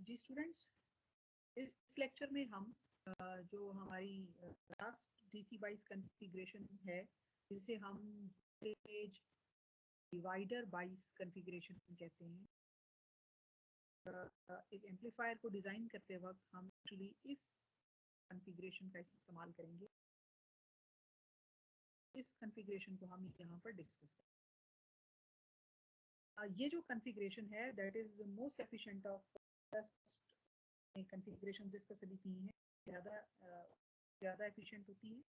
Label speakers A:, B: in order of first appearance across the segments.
A: जी students, इस lecture में हम जो हमारी लास्ट डीसी बाइस कॉन्फ़िगरेशन है, जिसे हम वोल्टेज डिवाइडर बाइस कॉन्फ़िगरेशन कहते हैं, एक एम्पलीफायर को डिजाइन करते वक्त हम एक्चुअली इस कॉन्फ़िगरेशन का इस्तेमाल करेंगे। इस कॉन्फ़िगरेशन को हम यहाँ पर डिस्कस करेंगे। ये जो कॉन्फ़िगरेशन है that is most efficient of configuration discuss अभी की है, ज़्यादा एफिशिएंट होती है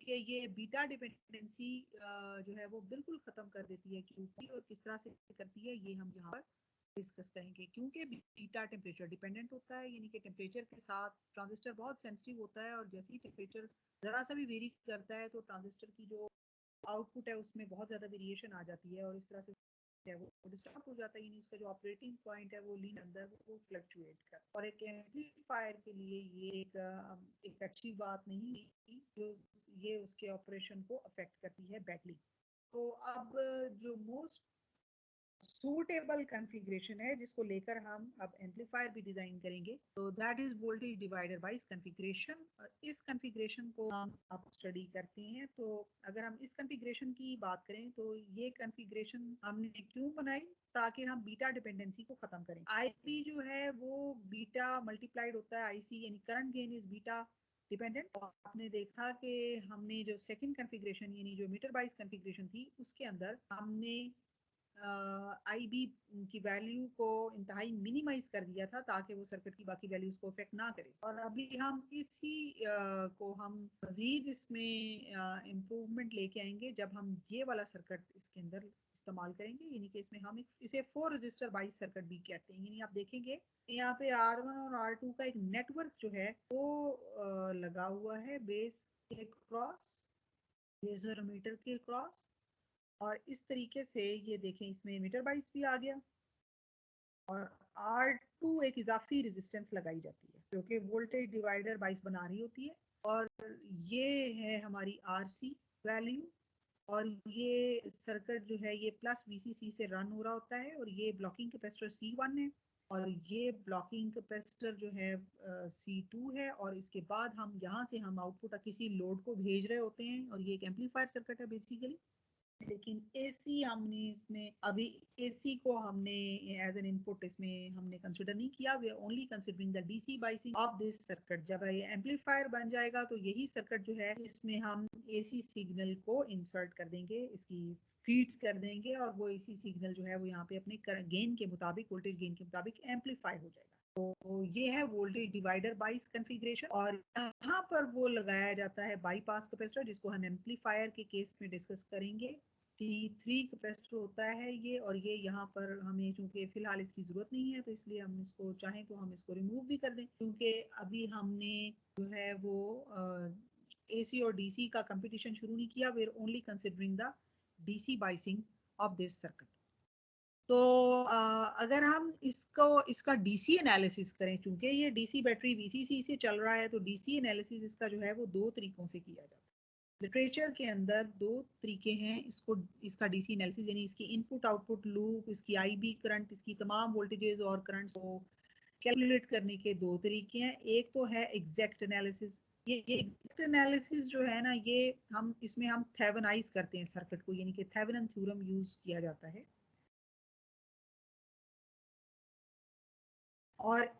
A: कि ये बीटा डिपेंडेंसी जो है वो बिल्कुल ख़त्म कर देती है क्यू की, और किस तरह से करती है ये हम यहाँ पर डिस्कस करेंगे। क्योंकि बीटा टेम्परेचर डिपेंडेंट होता है, यानी कि टेम्परेचर के साथ ट्रांजिस्टर बहुत सेंसिटिव होता है, और जैसे ही टेम्परेचर ज़रा सा भी वेरी करता है तो ट्रांजिस्टर की जो आउटपुट है उसमें बहुत ज़्यादा वेरिएशन आ जाती है, और इस तरह से है वो डिस्टर्ब हो जाता है, यानी उसका जो ऑपरेटिंग पॉइंट है वो लीन अंदर वो फ्लक्चुएट कर। और एक एम्पलीफायर के लिए ये एक अच्छी बात नहीं है जो ये उसके ऑपरेशन को अफेक्ट करती है बैडली। तो अब जो मोस्ट सूटेबल कॉन्फ़िगरेशन है जिसको लेकर हम अब एम्पलीफायर भी डिजाइन करेंगे, तो दैट इज वोल्टेज डिवाइडर बाइस कॉन्फ़िगरेशन। इस कॉन्फ़िगरेशन को हम अब स्टडी करते हैं। तो अगर हम इस कॉन्फ़िगरेशन की बात करें तो ये कॉन्फ़िगरेशन हमने क्यों बनाई, ताकि हम बीटा डिपेंडेंसी को खत्म करें। आईपी जो है वो बीटा मल्टीप्लाइड होता है आईसी, यानी current gain is beta dependent. आपने देखा कि हमने जो सेकंड कॉन्फ़िगरेशन यानी जो मीटर बाइस कॉन्फ़िगरेशन थी उसके अंदर हमने आईबी की वैल्यू को इंतहाई मिनिमाइज कर दिया था ताकि वो सर्किट की बाकी वैल्यूज को इफेक्ट ना करे। और अभी हम इसी को हम मजीद इसमें इम्प्रूवमेंट लेके आएंगे जब हम ये वाला सर्किट इसके अंदर इस्तेमाल करेंगे, यानी कि इसमें हम इसे 4 रजिस्टर बाइस सर्किट भी कहते हैं। यानी आप देखेंगे यहाँ पे R1 और R2 का एक नेटवर्क जो है वो लगा हुआ है बेस के क्रॉस, बेस और मीटर के क्रॉस, और इस तरीके से ये देखें इसमें मीटर बाइस भी आ गया, और R2 एक इजाफी रेजिस्टेंस लगाई जाती है जो कि वोल्टेज डिवाइडर बाइस बना रही होती है। और ये है हमारी RC वैल्यू, और ये सर्किट जो है ये प्लस VCC से रन हो रहा होता है, और ये ब्लॉकिंग कैपेसिटर C1 है, और ये ब्लॉकिंग कैपेसिटर जो है C2 है। और इसके बाद हम यहाँ से हम आउटपुट किसी लोड को भेज रहे होते हैं, और ये एक एम्पलीफायर सर्किट है बेसिकली। लेकिन एसी हमने इसमें अभी एसी को हमने एज एन इनपुट इसमें हमने कंसिडर नहीं किया। We are only considering the DC biasing of this circuit. जब ये एम्पलीफायर बन जाएगा तो यही सर्किट जो है इसमें हम एसी सिग्नल को इंसर्ट कर देंगे, इसकी फीड कर देंगे, और वो एसी सिग्नल जो है वो यहाँ पे अपने गेन के मुताबिक, वोल्टेज गेन के मुताबिक एम्पलीफाई हो जाएगा। तो ये है वोल्टेज डिवाइडर बाइस कॉन्फ़िगरेशन, और यहाँ पर वो लगाया जाता है बाईपास कैपेसिटर जिसको हम एम्पलीफायर के केस में डिस्कस करेंगे। C3 कैपेसिटर होता है ये, और ये यहाँ पर हमें चूंकि फिलहाल इसकी जरूरत नहीं है तो इसलिए हम इसको चाहें तो हम इसको रिमूव भी कर दें, क्योंकि अभी हमने जो है वो AC और DC का कंपटीशन शुरू नहीं किया। We are only considering the DC biasing of this circuit. तो अगर हम इसका डीसी एनालिसिस करें, चूंकि ये डीसी बैटरी VCC से चल रहा है, तो डीसी एनालिसिस इसका जो है वो दो तरीकों से किया जाता है। लिटरेचर के अंदर दो तरीके हैं इसका डीसी एनालिसिस, यानी इसकी इनपुट आउटपुट लूप, इसकी आईबी करंट, इसकी तमाम वोल्टेजेस और करंट्स को कैलकुलेट करने के दो तरीके हैं। एक तो है एग्जैक्ट एनालिसिस। ये एग्जैक्ट एनालिसिस जो है ना, ये इसमें हम थेवेनाइज करते हैं सर्किट को, यानी कि थेवेनिन थ्योरम यूज किया जाता है, और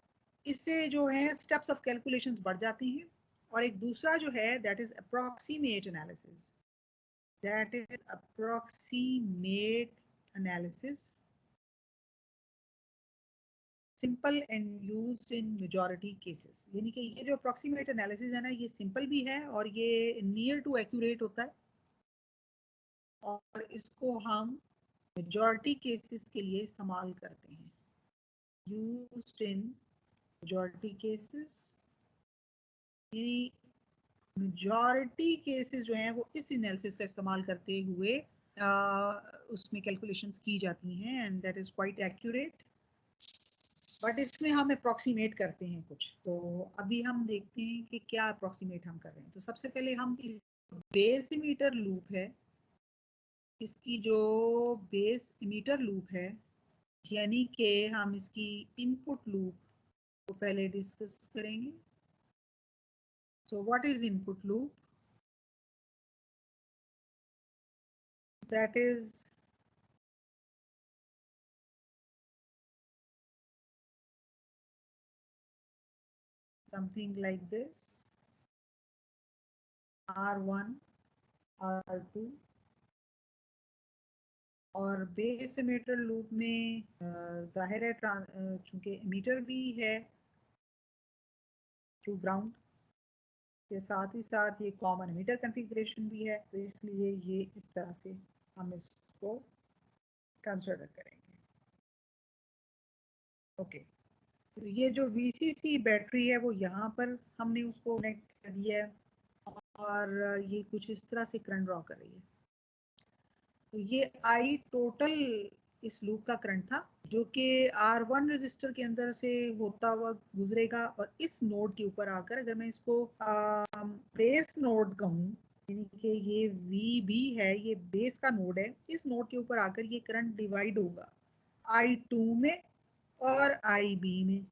A: इससे जो है स्टेप्स ऑफ कैलकुलेशंस बढ़ जाती हैं। और एक दूसरा जो है that is approximate analysis, that is approximate analysis, simple and used in majority cases। यानी कि ये जो approximate analysis है ना, ये simple भी है और ये near to accurate होता है, और इसको हम majority cases के लिए इस्तेमाल करते हैं। used in majority cases, यानी मेजॉरिटी केसेस जो हैं वो इस एनालिसिस का इस्तेमाल करते हुए उसमें कैलकुलेशंस की जाती हैं, and that is quite accurate. But इसमें हम अप्रोक्सीमेट करते हैं कुछ। तो अभी हम देखते हैं कि क्या अप्रोक्सीमेट हम कर रहे हैं। तो सबसे पहले हम बेस इमीटर लूप है, इसकी जो बेस इमीटर लूप है, यानी कि हम इसकी इनपुट लूप तो पहले डिस्कस करेंगे। So what is input loop? That is something like this: R1, R2, और बेस एमिटर लूप में जाहिर है चूंकि एमिटर भी है थ्रू ग्राउंड के साथ ही साथ ये कॉमन एमिटर कॉन्फ़िगरेशन भी है, तो इसलिए ये इस तरह से हम इसको कंसिडर करेंगे। ओके, तो ये जो VCC बैटरी है वो यहाँ पर हमने उसको कनेक्ट कर दिया है और ये कुछ इस तरह से करंट ड्रॉ कर रही है। तो ये आई टोटल इस लूप का करंट था जो कि R1 रजिस्टर के अंदर से होता हुआ गुजरेगा, और इस नोड के ऊपर आकर अगर मैं इसको बेस नोड कहूँ, यानी कि ये VB है, ये बेस का नोड है, इस नोड के ऊपर आकर ये करंट डिवाइड होगा I2 में और IB में।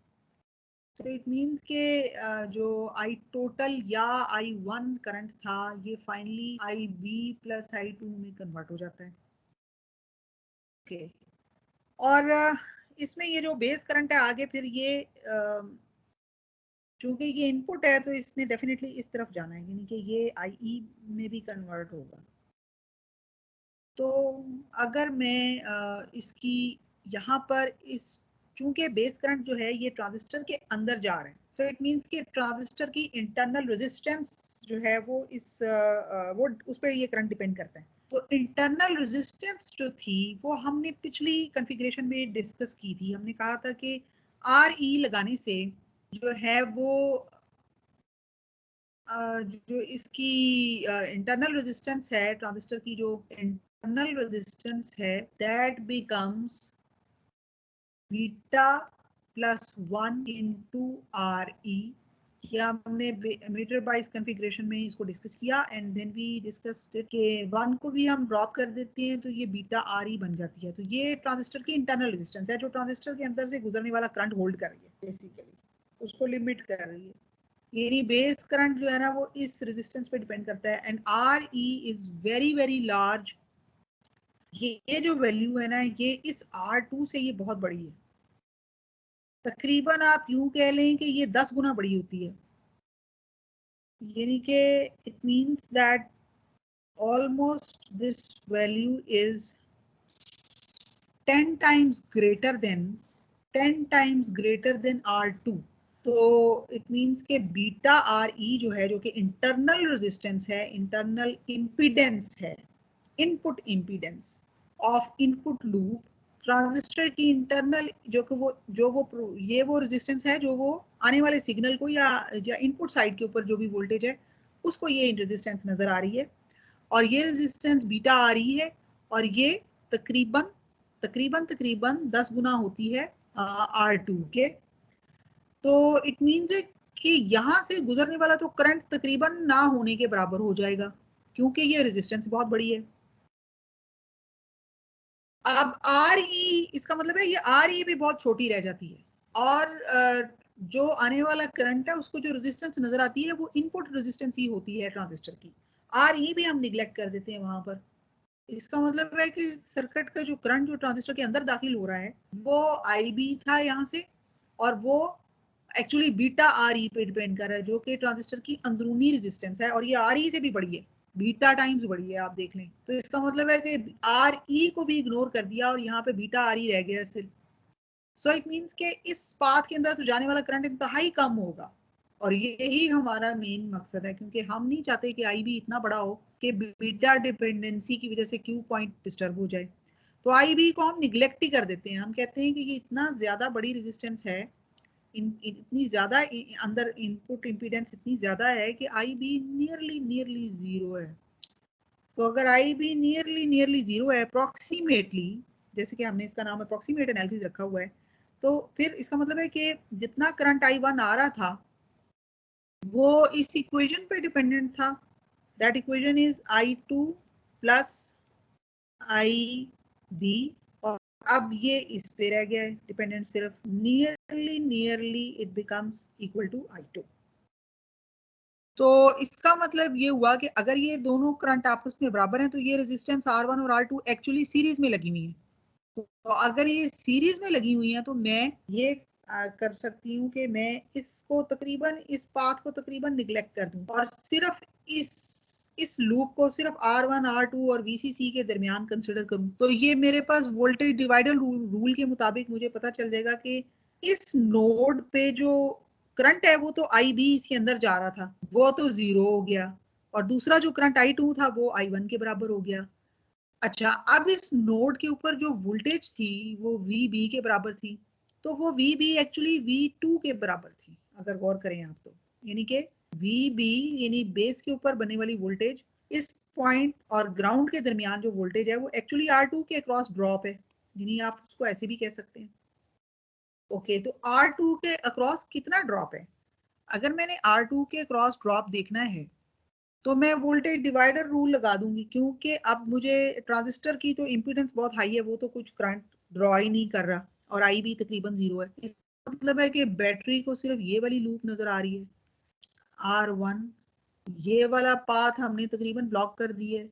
A: तो इट मीन्स के जो आई टोटल या I1 करंट था ये फाइनली IB प्लस I2 में कन्वर्ट हो जाता है। ओके, और इसमें ये जो बेस करंट है आगे फिर ये चूंकि ये इनपुट है तो इसने डेफिनेटली इस तरफ जाना है, यानी कि ये IE में भी कन्वर्ट होगा। तो अगर मैं इसकी यहाँ पर इस चूंकि बेस करंट जो है ये ट्रांजिस्टर के अंदर जा रहे हैं, तो इट मींस कि ट्रांजिस्टर की इंटरनल रेजिस्टेंस जो है वो वो उस पर ये करंट डिपेंड करता है। तो इंटरनल रेजिस्टेंस जो थी वो हमने पिछली कॉन्फ़िगरेशन में डिस्कस की थी। हमने कहा था कि RE लगाने से जो है वो जो इसकी इंटरनल रेजिस्टेंस है, ट्रांजिस्टर की जो इंटरनल रेजिस्टेंस है, that becomes beta plus 1 into RE। या हमने मीटर बाइस कॉन्फ़िगरेशन में इसको डिस्कस किया एंड देन वी डिस्कस्ड कि 1 को भी हम ड्रॉप कर देते हैं तो ये बीटा RE बन जाती है। तो ये ट्रांजिस्टर की इंटरनल रेजिस्टेंस है जो ट्रांजिस्टर के अंदर से गुजरने वाला करंट होल्ड कर रही है, बेसिकली उसको लिमिट कर रही है। यानी बेस करंट जो है ना वो इस रेजिस्टेंस पे डिपेंड करता है and RE is very very large. ये जो वैल्यू है ना ये इस R2 से ये बहुत बड़ी है, तकरीबन आप यूं कह लें कि ये 10 गुना बड़ी होती है। यानी कि it means that almost this value is 10 times greater than R2। तो इट मींस के बीटा RE जो है, जो कि इंटरनल रेजिस्टेंस है, इंटरनल इंपीडेंस है, input impedance of input loop, transistor की इंटरनल वो रेजिस्टेंस है जो वो आने वाले सिग्नल को या इनपुट साइड के ऊपर जो भी वोल्टेज है उसको ये रेजिस्टेंस नजर आ रही है, और ये रेजिस्टेंस बीटा RE है, और ये तकरीबन तकरीबन तकरीबन 10 गुना होती है R2 के। तो इट मींस है कि यहाँ से गुजरने वाला तो करंट तकरीबन ना होने के बराबर हो जाएगा क्योंकि ये रेजिस्टेंस बहुत बड़ी है। अब RE, इसका मतलब है ये RE भी बहुत छोटी रह जाती है, और जो आने वाला करंट है उसको जो रेजिस्टेंस नजर आती है वो इनपुट रेजिस्टेंस ही होती है ट्रांजिस्टर की। RE भी हम निगलेक्ट कर देते हैं वहां पर। इसका मतलब है कि सर्किट का जो करंट जो ट्रांजिस्टर के अंदर दाखिल हो रहा है वो IB था यहाँ से, और वो एक्चुअली बीटा RE पे डिपेंड कर रहा है जो कि ट्रांजिस्टर की अंदरूनी रेजिस्टेंस है, और ये RE से भी बड़ी है, बीटा टाइम्स बड़ी है, आप देख लें। तो इसका मतलब है कि RE को भी इग्नोर कर दिया और यहाँ पे बीटा RE रह गया सिर्फ। सो इट मींस के इस पाथ के अंदर तो जाने वाला करंट इंतहाई कम होगा, और यही हमारा मेन मकसद है क्योंकि हम नहीं चाहते कि IB इतना बड़ा हो कि बीटा डिपेंडेंसी की वजह से क्यू पॉइंट डिस्टर्ब हो जाए। तो IB को हम निगलेक्ट ही कर देते हैं, हम कहते हैं कि ये इतना ज्यादा बड़ी रेजिस्टेंस है, इतनी ज्यादा अंदर इनपुट इंपीडेंस इतनी ज्यादा है कि IB नियरली नियरली जीरो है। तो अगर IB नियरली नियरली जीरो है अप्रोक्सीमेटली, जैसे कि हमने इसका नाम अप्रोक्सीमेट एनालिसिस रखा हुआ है, तो फिर इसका मतलब है कि जितना करंट I1 आ रहा था वो इस इक्वेशन पे डिपेंडेंट था। That equation is I2 plus IB, और अब ये इस पे रह गया है डिपेंडेंट सिर्फ, nearly it becomes equal to I2। तो इसका मतलब ये हुआ कि अगर ये दोनों करंट आपस में बराबर हैं तो ये रेजिस्टेंस R1 और R2 एक्चुअली सीरीज में लगी हुई है। तो अगर ये सीरीज में लगी हुई है तो मैं ये कर सकती हूँ कि मैं इसको तकरीबन, इस पाथ को तकरीबन निगलेक्ट कर दूं और सिर्फ इस लूप को सिर्फ R1 R2 और VCC के दरमियान कंसिडर करूं, तो ये मेरे पास वोल्टेज डिवाइडर रूल के मुताबिक मुझे पता चल जाएगा कि इस नोड पे जो करंट है वो तो IB इसके अंदर जा रहा था, वो तो 0 हो गया, और दूसरा जो करंट I2 था वो I1 के बराबर हो गया। अच्छा, अब इस नोड के ऊपर जो वोल्टेज थी वो VB के बराबर थी, तो वो VB एक्चुअली V2 के बराबर थी अगर गौर करें आप तो, यानी कि VB यानी बेस के ऊपर बनने वाली वोल्टेज, इस पॉइंट और ग्राउंड के दरमियान जो वोल्टेज है वो एक्चुअली R2 के अक्रॉस ड्रॉप है, यानी आप उसको ऐसे भी कह सकते हैं। ओके, तो R2 के अक्रॉस कितना ड्रॉप है? अगर मैंने R2 के अक्रॉस ड्रॉप देखना है तो मैं वोल्टेज डिवाइडर रूल लगा दूंगी, क्योंकि अब मुझे ट्रांजिस्टर की तो इम्पीडेंस बहुत हाई है, वो तो कुछ करंट ड्रॉ ही नहीं कर रहा और आई भी तकरीबन 0 है। इसका मतलब है कि बैटरी को सिर्फ ये वाली लूप नजर आ रही है R1, ये वाला पाथ हमने तकरीबन ब्लॉक कर दिया है,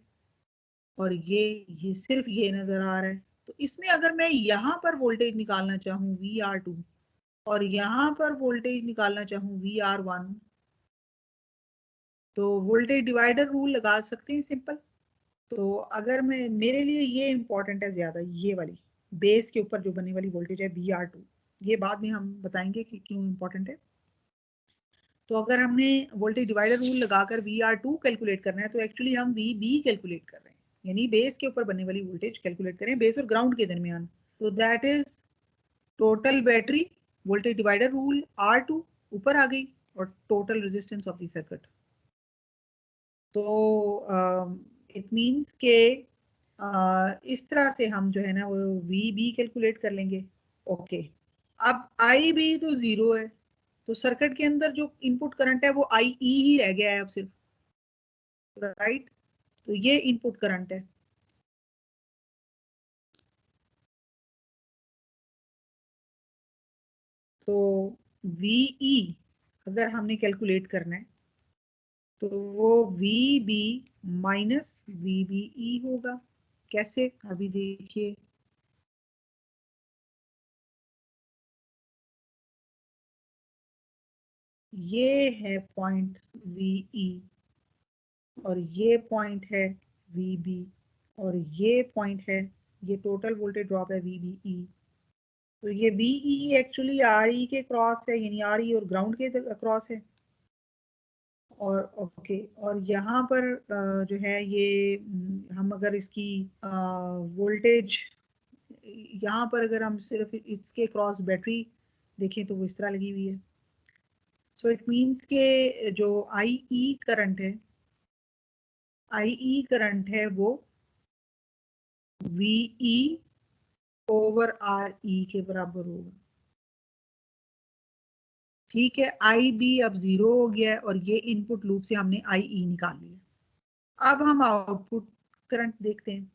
A: और ये सिर्फ ये नजर आ रहा है। तो इसमें अगर मैं यहाँ पर वोल्टेज निकालना चाहूँ VR2 और यहाँ पर वोल्टेज निकालना चाहूँ VR1, तो वोल्टेज डिवाइडर रूल लगा सकते हैं सिंपल। तो अगर मैं, मेरे लिए ये इंपॉर्टेंट है ज्यादा, ये वाली बेस के ऊपर जो बनने वाली वोल्टेज है VR2, ये बाद में हम बताएंगे कि क्यों इंपॉर्टेंट है। तो अगर हमने वोल्टेज डिवाइडर रूल लगाकर VR2 कैलकुलेट करना है तो एक्चुअली हम VB कैलकुलेट कर रहे हैं, यानी बेस के ऊपर बनने वाली वोल्टेज कैलकुलेट करें बेस और ग्राउंड के दरमियान। तो that is total battery voltage divider rule R2 ऊपर आ गई और total resistance of the circuit. तो इट मींस के इस तरह से हम जो है ना वो VB कैलकुलेट कर लेंगे। ओके, अब IB तो 0 है, तो सर्किट के अंदर जो इनपुट करंट है वो IE ही रह गया है अब सिर्फ, राइट? तो ये इनपुट करंट है। तो VE अगर हमने कैलकुलेट करना है तो वो VB माइनस VBE होगा। कैसे, अभी देखिए, ये है पॉइंट VE और ये पॉइंट है VB और ये पॉइंट है, ये टोटल वोल्टेज ड्रॉप है VBE। तो ये VE एक्चुअली RE के क्रॉस है, यानी RE और ग्राउंड के क्रॉस है। और ओके, और यहाँ पर जो है ये हम अगर इसकी वोल्टेज यहाँ पर अगर हम सिर्फ इसके क्रॉस बैटरी देखें तो वो इस तरह लगी हुई है। सो इट मीन्स के जो IE करंट है, IE करंट है वो VE ओवर RE के बराबर होगा। ठीक है, IB अब 0 हो गया है और ये इनपुट लूप से हमने IE निकाल लिया। अब हम आउटपुट करंट देखते हैं।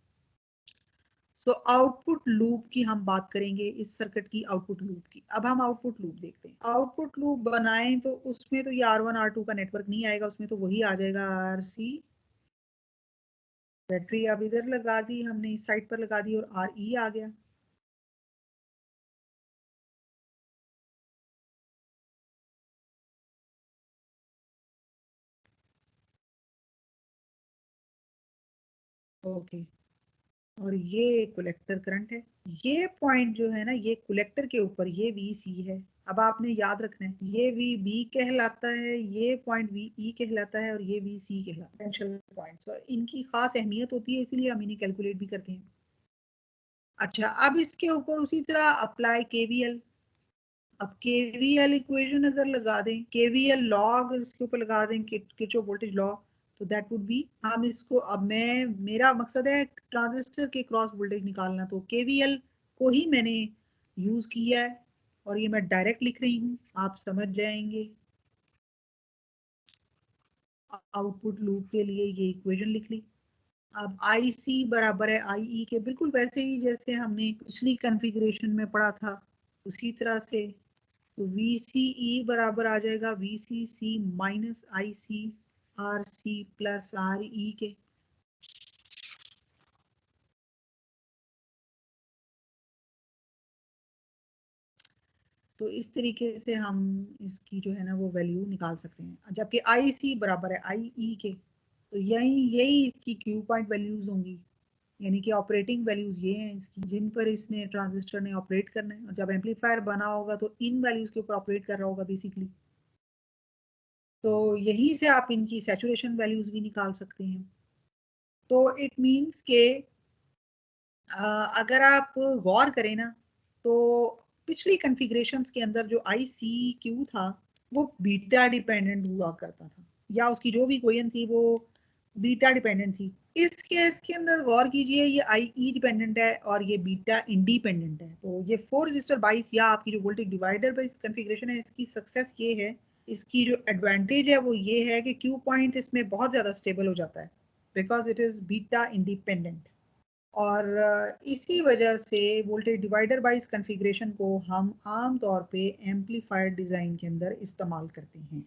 A: सो आउटपुट लूप की हम बात करेंगे, इस सर्किट की आउटपुट लूप की। अब हम आउटपुट लूप देखते हैं। आउटपुट लूप बनाएं तो उसमें तो ये R1 R2 का नेटवर्क नहीं आएगा, उसमें तो वही आ जाएगा RC। बैटरी अब इधर लगा दी हमने, इस साइड पर लगा दी और RE आ गया। ओके, और ये कलेक्टर करंट है। ये पॉइंट जो है ना ये कलेक्टर के ऊपर, ये VC है। अब आपने याद रखना है ये VB कहलाता है, ये पॉइंट VE कहलाता है और ये VC कहलाता है पोटेंशियल पॉइंट्स, और इनकी खास अहमियत होती है इसीलिए हम इन्हें कैलकुलेट भी करते हैं। अच्छा, अब इसके ऊपर उसी तरह अप्लाई KVL। अब KVL इक्वेशन अगर लगा दें, KVL लॉ अगर इसके ऊपर लगा दें, किरचॉफ वोल्टेज लॉ, तो दैट वुड बी, हम इसको, अब मैं, मेरा मकसद है ट्रांजिस्टर के क्रॉस वोल्टेज निकालना, तो KVL को ही मैंने यूज किया है और ये मैं डायरेक्ट लिख रही हूँ, आप समझ जाएंगे। आउटपुट लूप के लिए ये इक्वेशन लिख ली। अब आई सी बराबर है आई ई के, बिल्कुल वैसे ही जैसे हमने पिछली कॉन्फ़िगरेशन में पढ़ा था उसी तरह से। तो वी सी ई बराबर आ जाएगा V C C minus I C R C plus R E के। तो इस तरीके से हम इसकी जो है ना वो वैल्यू निकाल सकते हैं, जबकि आई सी बराबर है आई ई के, तो यही यही इसकी क्यू पॉइंट वैल्यूज होंगी, यानी कि ऑपरेटिंग वैल्यूज ये हैं इसकी जिन पर इसने ट्रांजिस्टर ने ऑपरेट करना है। और जब एम्पलीफायर बना होगा तो इन वैल्यूज के ऊपर ऑपरेट कर रहा होगा बेसिकली। तो यहीं से आप इनकी सैचुरेशन वैल्यूज भी निकाल सकते हैं। तो इट मींस के अगर आप गौर करें ना, तो पिछली कॉन्फ़िगरेशंस के अंदर जो आई सी क्यू था वो बीटा डिपेंडेंट हुआ करता था, या उसकी जो भी कोयन थी वो बीटा डिपेंडेंट थी। इस केस के अंदर गौर कीजिए, ये आई ई डिपेंडेंट है और ये बीटा इंडिपेंडेंट है। तो ये 4 रजिस्टर बाइस या आपकी जो वोल्टेज डिवाइडर बाइस कॉन्फ़िगरेशन है, इसकी सक्सेस ये है, इसकी जो एडवांटेज है वो ये है कि क्यू पॉइंट इसमें बहुत ज्यादा स्टेबल हो जाता है because it is beta independent. और इसी वजह से वोल्टेज डिवाइडर बाइस कॉन्फ़िगरेशन को हम आम तौर पे एम्पलीफायर डिज़ाइन के अंदर इस्तेमाल करते हैं।